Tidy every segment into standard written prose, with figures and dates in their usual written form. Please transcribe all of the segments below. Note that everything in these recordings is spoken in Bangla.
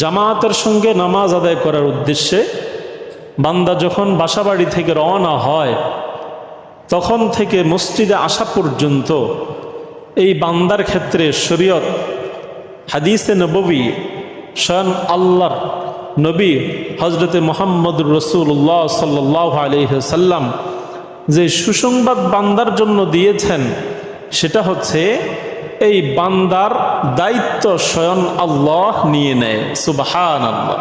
জামাতের সঙ্গে নামাজ আদায় করার উদ্দেশ্যে বান্দা যখন বাসাবাড়ি থেকে রওনা হয় তখন থেকে মসজিদে আসা পর্যন্ত এই বান্দার ক্ষেত্রে শরীয়ত হাদিসে নববী স্বয়ং আল্লাহর নবী হজরতে মুহাম্মদুর রাসূলুল্লাহ সাল্লাল্লাহু আলাইহি ওয়াসাল্লাম যে সুসংবাদ বান্দার জন্য দিয়েছেন সেটা হচ্ছে এই বান্দার দায়িত্ব স্বয়ং আল্লাহ নিয়ে নেয়। সুবহানাল্লাহ।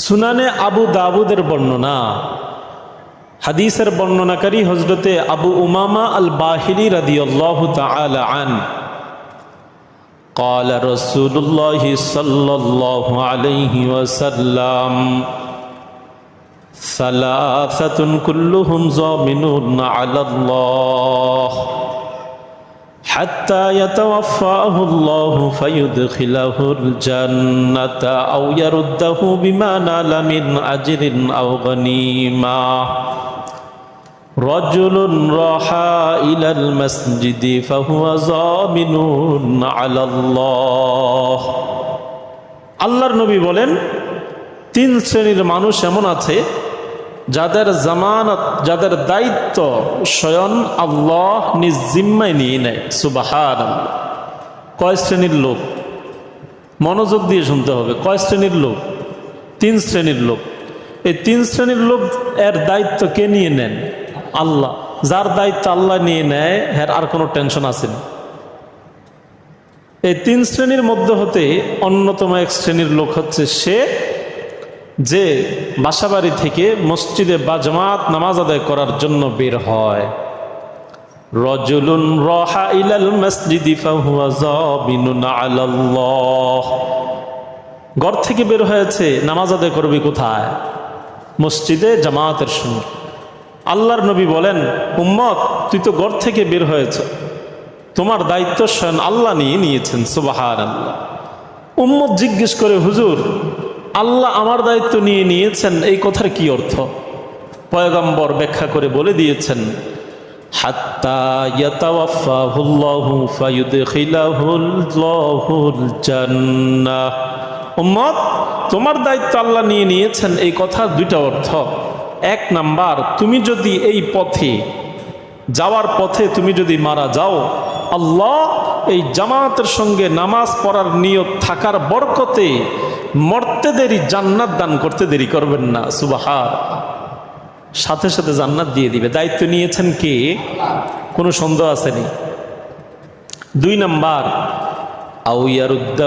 সুনানে আবু দাউদের বর্ণনা, হাদিসের বর্ণনাকারী হজরতে আবু উমামা আল বাহিলি রাদিয়াল্লাহু তাআলা আনহু قال رسول الله صلى الله عليه وسلم ثلاثة كلهم ضامنون على الله حتى يتوفاه الله فيدخله الجنة أو يرده بما نال من أجر أو غنيمة رجل راح إلى المسجد فهو ضامن على الله। আল্লাহর নবী বলেন, তিন শ্রেণীর মানুষ এমন আছে যাদের জামানত, যাদের দায়িত্ব স্বয়ং আল্লাহ নিজ জিম্মায় নিয়ে নেয়। সুবহানাল্লাহ। কয় শ্রেণীর লোক? মনোযোগ দিয়ে শুনতে হবে। কয় শ্রেণীর লোক? তিন শ্রেণীর লোক। এই তিন শ্রেণীর লোক এর দায়িত্ব কে নিয়ে নেন? আল্লাহ। যার দায়িত্ব আল্লাহ নিয়ে নেয় এর আর কোনো টেনশন আছে না। এই তিন শ্রেণীর মধ্যে হতে অন্যতম এক শ্রেণীর লোক হচ্ছে সে যে বাসাবাড়ি থেকে মসজিদে বা জামাত নামাজ আদায় করার জন্য বের হয়। রাজুলুন রাহা ইলাল মসজিদি ফাহুয়া যাবিনুন আলাল্লাহ। ঘর থেকে বের হয়েছে, নামাজ আদায় করবে কোথায়? মসজিদে জামাতের সঙ্গে। আল্লাহর নবী বলেন, উম্মত তুই তো ঘর থেকে বের হয়েছ, তোমার দায়িত্ব স্বয়ং আল্লাহ নিয়ে নিয়েছেন। সুবহানাল্লাহ। উম্মত জিজ্ঞেস করে, হুজুর আল্লাহ আমার দায়িত্ব নিয়ে নিয়েছেন, এই কথার কি অর্থ? পয়গম্বর ব্যাখ্যা করে বলে দিয়েছেন, হাত্তা ইয়াতাওয়াফাহুল্লাহু ফায়ুদখিলাহুল্লাহুল জান্নাহ। উম্মত তোমার দায়িত্ব আল্লাহ নিয়ে নিয়েছেন, এই কথার দুইটা অর্থ। এক নাম্বার, তুমি যদি এই পথে যাওয়ার পথে তুমি যদি মারা যাও, আল্লাহ এই জামাতের সঙ্গে নামাজ পড়ার নিয়ত থাকার বরকতে মরতে দেরি জান্নাত দান করতে দেরি করবেন না। সুবহানাল্লাহ। সাথে সাথে জান্নাত দিয়ে দিবে। দায়িত্ব নিয়েছেন কে? কোনো সন্দেহ আসেনি। দুই নাম্বার, আও ইয়ারুদ্দাহু